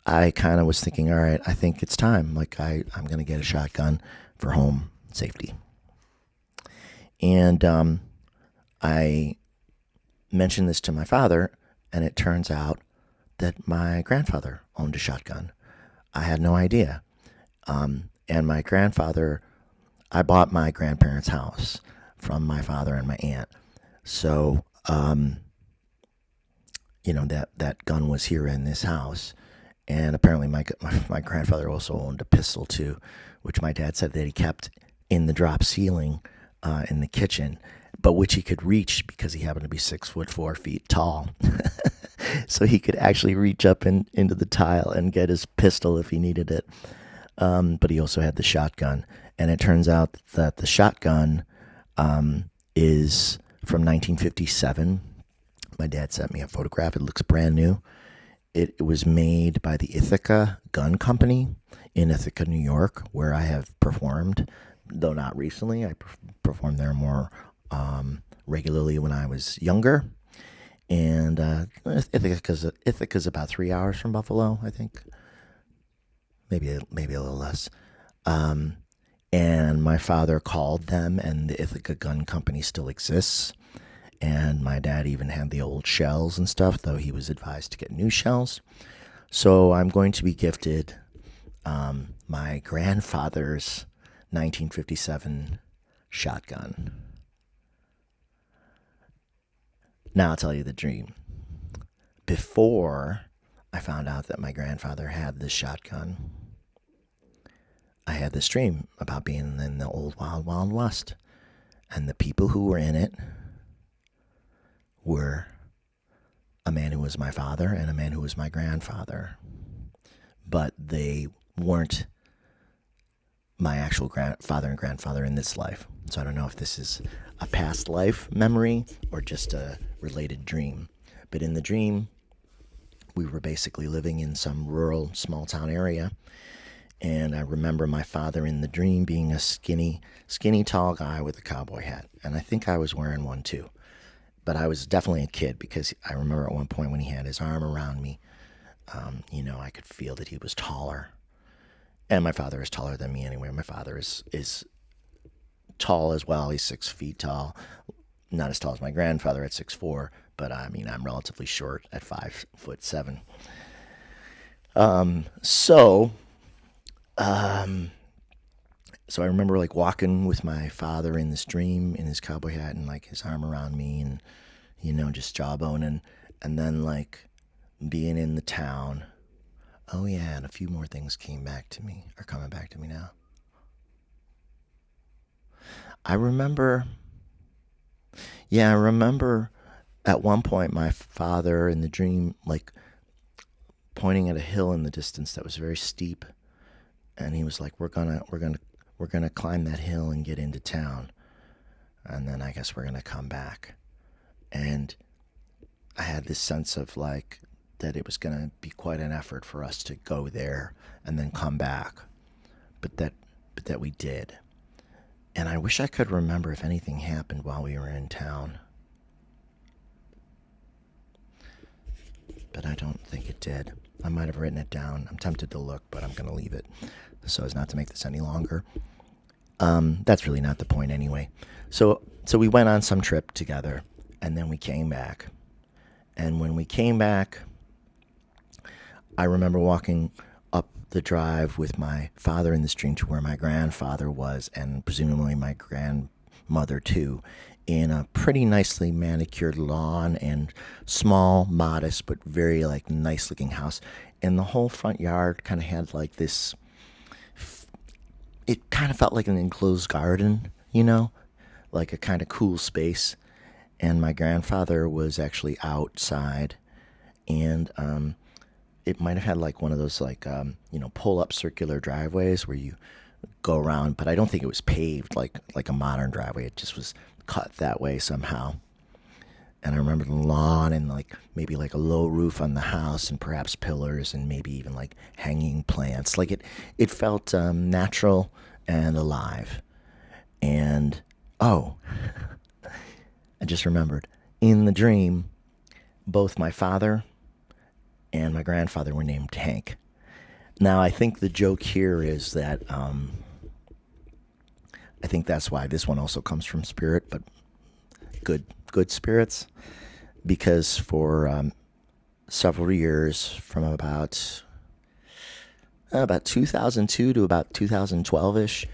I kind of was thinking, all right, I think it's time. Like, I'm going to get a shotgun for home safety. And I mentioned this to my father, and it turns out that my grandfather owned a shotgun. I had no idea. And my grandfather, I bought my grandparents' house from my father and my aunt. So, that gun was here in this house. And apparently my grandfather also owned a pistol too, which my dad said that he kept in the drop ceiling in the kitchen, but which he could reach because he happened to be 6'4" tall. So he could actually reach up into the tile and get his pistol if he needed it. But he also had the shotgun. And it turns out that the shotgun is from 1957. My dad sent me a photograph. It looks brand new. It was made by the Ithaca Gun Company in Ithaca, New York, where I have performed, though not recently. I performed there more regularly when I was younger. And Ithaca's about 3 hours from Buffalo, I think. Maybe a little less. And my father called them, and the Ithaca Gun Company still exists. And my dad even had the old shells and stuff, though he was advised to get new shells. So I'm going to be gifted my grandfather's 1957 shotgun. Now I'll tell you the dream. Before I found out that my grandfather had this shotgun, I had this dream about being in the old wild, wild west. And the people who were in it were a man who was my father and a man who was my grandfather. But they weren't my actual father and grandfather in this life. So I don't know if this is a past life memory or just a related dream. But in the dream, we were basically living in some rural small town area. And I remember my father in the dream being a skinny, tall guy with a cowboy hat. And I think I was wearing one too. But I was definitely a kid because I remember at one point when he had his arm around me, I could feel that he was taller. And my father is taller than me anyway. My father is tall as well. He's 6 feet tall. Not as tall as my grandfather at 6'4", but I mean, I'm relatively short at 5'7". So I remember like walking with my father in this dream in his cowboy hat and like his arm around me and, just jawboning. And then like being in the town. Oh yeah, and a few more things are coming back to me now. I remember at one point my father in the dream like pointing at a hill in the distance that was very steep, and he was like, we're gonna climb that hill and get into town, and then I guess we're gonna come back. And I had this sense of like that it was gonna be quite an effort for us to go there and then come back, but that we did. And I wish I could remember if anything happened while we were in town. But I don't think it did. I might have written it down. I'm tempted to look, but I'm going to leave it so as not to make this any longer. That's really not the point anyway. So we went on some trip together, and then we came back. And when we came back, I remember walking up the drive with my father in the stream to where my grandfather was, and presumably my grandmother too, in a pretty nicely manicured lawn and small, modest, but very like nice looking house. And the whole front yard kind of had like this, it kind of felt like an enclosed garden, like a kind of cool space. And my grandfather was actually outside, and it might have had like one of those like, pull up circular driveways where you go around, but I don't think it was paved like a modern driveway. It just was cut that way somehow. And I remember the lawn and like maybe like a low roof on the house and perhaps pillars and maybe even like hanging plants. Like it felt natural and alive. And I just remembered in the dream, both my father and my grandfather were named Hank. Now I think the joke here is that I think that's why this one also comes from spirit, but good spirits, because for several years, from about 2002 to about 2012ish,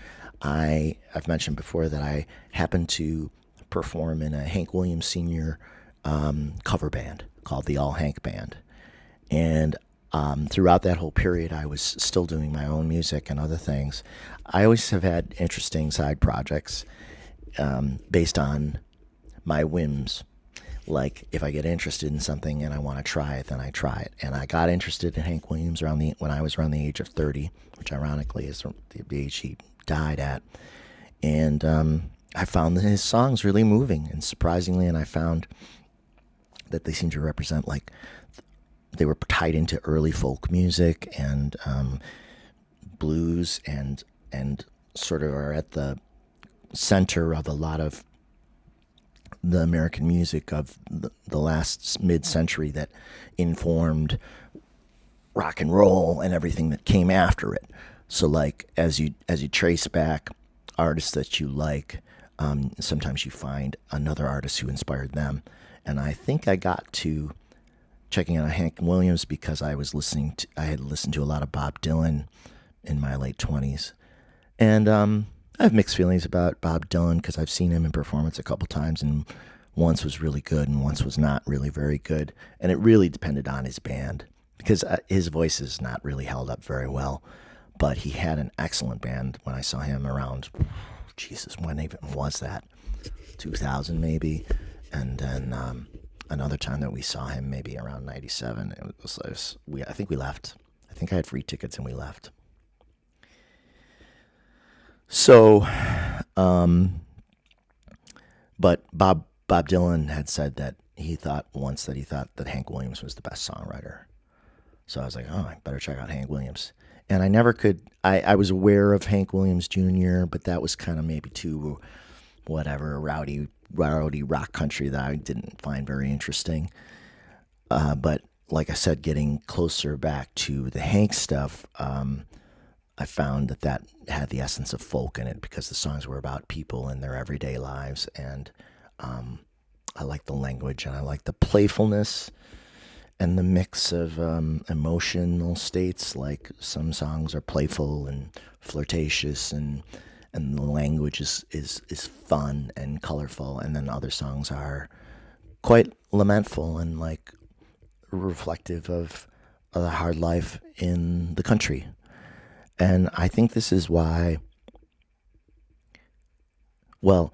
I've mentioned before that I happened to perform in a Hank Williams Sr. Cover band called the All Hank Band, and throughout that whole period, I was still doing my own music and other things. I always have had interesting side projects based on my whims. Like, if I get interested in something and I want to try it, then I try it. And I got interested in Hank Williams when I was around the age of 30, which ironically is the age he died at. And I found his songs really moving and surprisingly, and I found that they seem to represent like they were tied into early folk music and blues and sort of are at the center of a lot of the American music of the last mid-century that informed rock and roll and everything that came after it. So like as you trace back artists that you like, sometimes you find another artist who inspired them. And I think I got to checking out Hank Williams because I had listened to a lot of Bob Dylan in my late 20s. And I have mixed feelings about Bob Dylan because I've seen him in performance a couple times, and once was really good and once was not really very good. And it really depended on his band because his voice is not really held up very well. But he had an excellent band when I saw him around, Jesus, when even was that? 2000 maybe. And then another time that we saw him maybe around 97. I think we left. I think I had free tickets and we left. So, but Bob Dylan had said that he thought that Hank Williams was the best songwriter. So I was like, oh, I better check out Hank Williams. And I never could. I was aware of Hank Williams Jr., but that was kind of maybe too whatever rowdy rock country that I didn't find very interesting. But like I said, getting closer back to the Hank stuff, I found that had the essence of folk in it because the songs were about people and their everyday lives, and I like the language and I like the playfulness and the mix of emotional states. Like some songs are playful and flirtatious, and the language is fun and colorful, and then other songs are quite lamentful and like reflective of the hard life in the country. And I think this is why, well,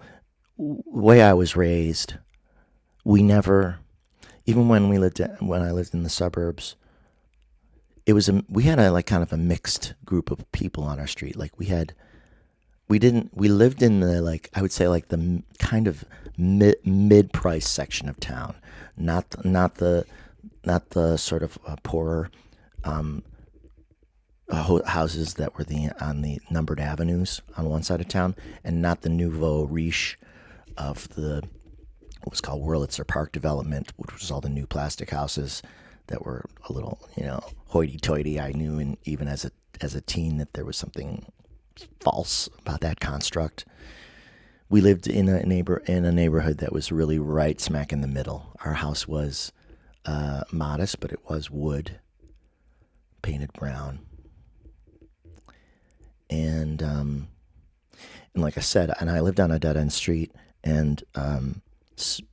the way I was raised, we never, even when I lived in the suburbs, we had a like kind of a mixed group of people on our street. Like we lived in the, like, I would say like the kind of mid-price section of town, not the sort of poorer houses that were on the numbered avenues on one side of town, and not the nouveau riche of what was called Wurlitzer Park development, which was all the new plastic houses that were a little, hoity-toity. I knew, even as a teen, that there was something false about that construct. We lived in a neighborhood that was really right smack in the middle. Our house was modest, but it was wood, painted brown. And like I said, and I lived on a dead-end street, and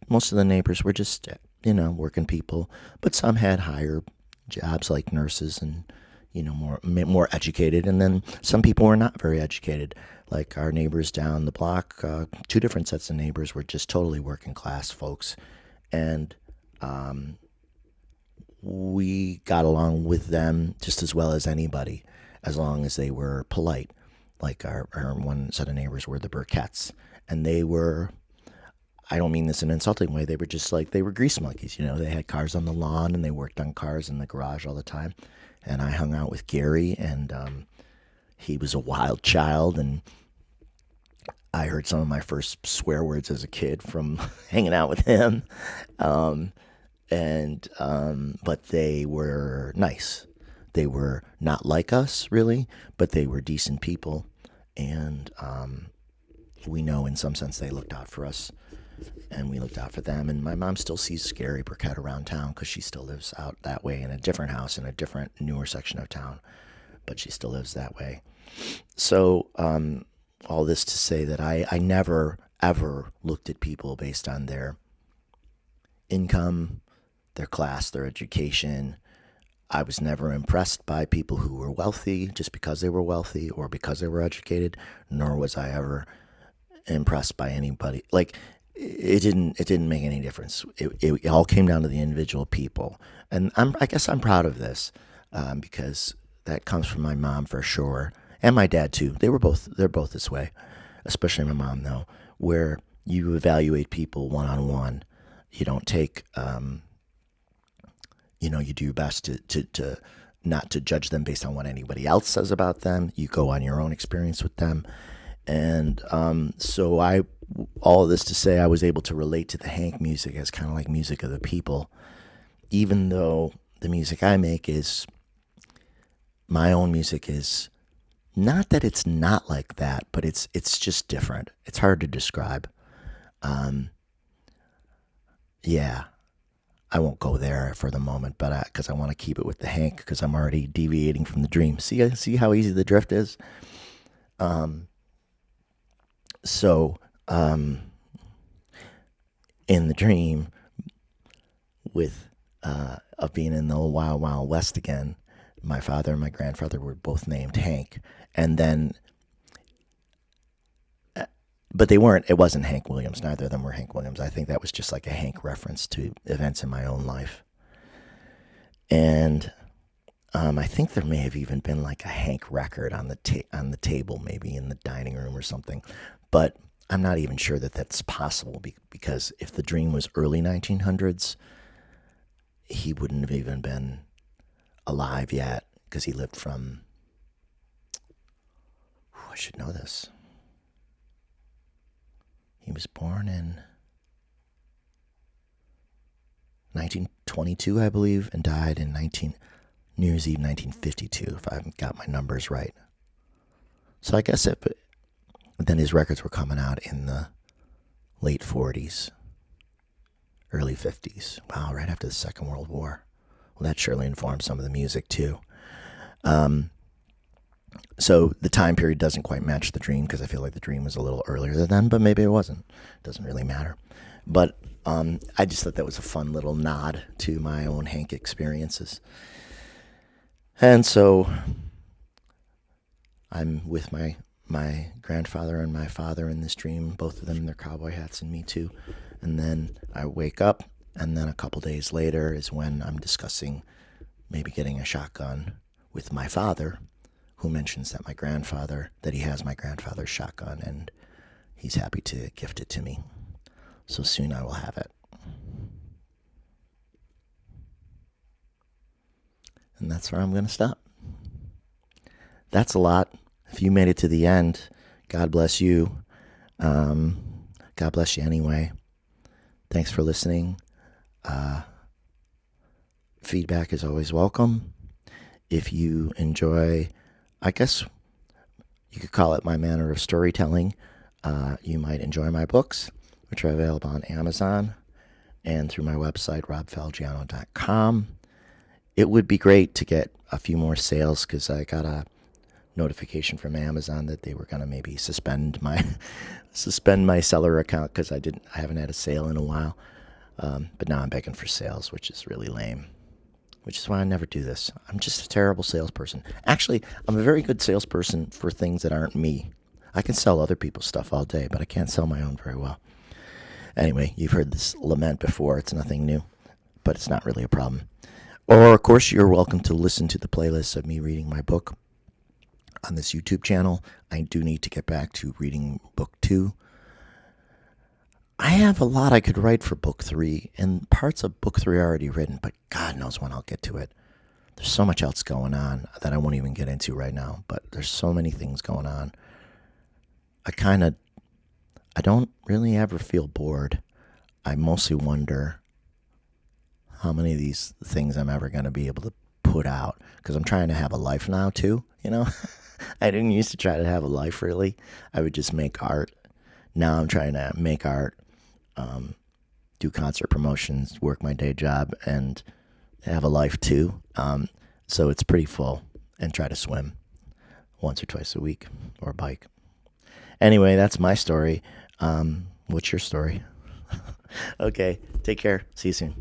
most of the neighbors were just, working people, but some had higher jobs like nurses and, more educated, and then some people were not very educated. Like our neighbors down the block, two different sets of neighbors were just totally working class folks, and we got along with them just as well as anybody, as long as they were polite. Like our one set of neighbors were the Burketts, and they were, I don't mean this in an insulting way, they were just like, they were grease monkeys, they had cars on the lawn and they worked on cars in the garage all the time. And I hung out with Gary, and he was a wild child, and I heard some of my first swear words as a kid from hanging out with him. But they were nice. They were not like us, really, but they were decent people. And we know in some sense they looked out for us, and we looked out for them. And my mom still sees Gary Burkett around town because she still lives out that way in a different house in a different, newer section of town, but she still lives that way. So all this to say that I never, ever looked at people based on their income, their class, their education. I was never impressed by people who were wealthy just because they were wealthy or because they were educated, nor was I ever impressed by anybody. Like, it didn't make any difference. It all came down to the individual people, and I guess I'm proud of this because that comes from my mom for sure, and my dad too. They're both this way, especially my mom though, where you evaluate people one on one. You don't take you do your best to not to judge them based on what anybody else says about them. You go on your own experience with them. And so all of this to say, I was able to relate to the Hank music as kind of like music of the people, even though the music I make is, my own music is, not that it's not like that, but it's just different. It's hard to describe. Yeah, I won't go there for the moment, but because I want to keep it with the Hank, because I'm already deviating from the dream. See how easy the drift is. So in the dream, with of being in the Wild Wild West again, my father and my grandfather were both named Hank, and then, but they weren't. It wasn't Hank Williams. Neither of them were Hank Williams. I think that was just like a Hank reference to events in my own life, and I think there may have even been like a Hank record on the table, maybe in the dining room or something, but I'm not even sure that that's possible because if the dream was early 1900s, he wouldn't have even been alive yet because he lived from. I should know this. He was born in 1922, I believe, and died in New Year's Eve 1952, if I've got my numbers right. So I guess then his records were coming out in the late 40s, early 50s. Wow, right after the Second World War. Well, that surely informed some of the music too. So the time period doesn't quite match the dream because I feel like the dream was a little earlier than then, but maybe it wasn't. It doesn't really matter. But I just thought that was a fun little nod to my own Hank experiences. And so I'm with my grandfather and my father in this dream, both of them in their cowboy hats and me too. And then I wake up, and then a couple days later is when I'm discussing maybe getting a shotgun with my father, who mentions that he has my grandfather's shotgun and he's happy to gift it to me. So soon I will have it. And that's where I'm going to stop. That's a lot. If you made it to the end, God bless you. God bless you anyway. Thanks for listening. Feedback is always welcome. If you enjoy, I guess you could call it my manner of storytelling, you might enjoy my books, which are available on Amazon and through my website, robfalgiano.com. It would be great to get a few more sales because I got a notification from Amazon that they were going to maybe suspend my seller account because I haven't had a sale in a while. But now I'm begging for sales, which is really lame, which is why I never do this. I'm just a terrible salesperson. Actually, I'm a very good salesperson for things that aren't me. I can sell other people's stuff all day, but I can't sell my own very well. Anyway, you've heard this lament before. It's nothing new, but it's not really a problem. Or, of course, you're welcome to listen to the playlist of me reading my book on this YouTube channel. I do need to get back to reading book 2. I have a lot I could write for book 3, and parts of book 3 are already written, but God knows when I'll get to it. There's so much else going on that I won't even get into right now, but there's so many things going on. I don't really ever feel bored. I mostly wonder how many of these things I'm ever going to be able to put out, because I'm trying to have a life now too, I didn't used to try to have a life really. I would just make art. Now I'm trying to make art, do concert promotions, work my day job, and have a life too. So it's pretty full, and try to swim once or twice a week or bike. Anyway, that's my story. What's your story? Okay, take care. See you soon.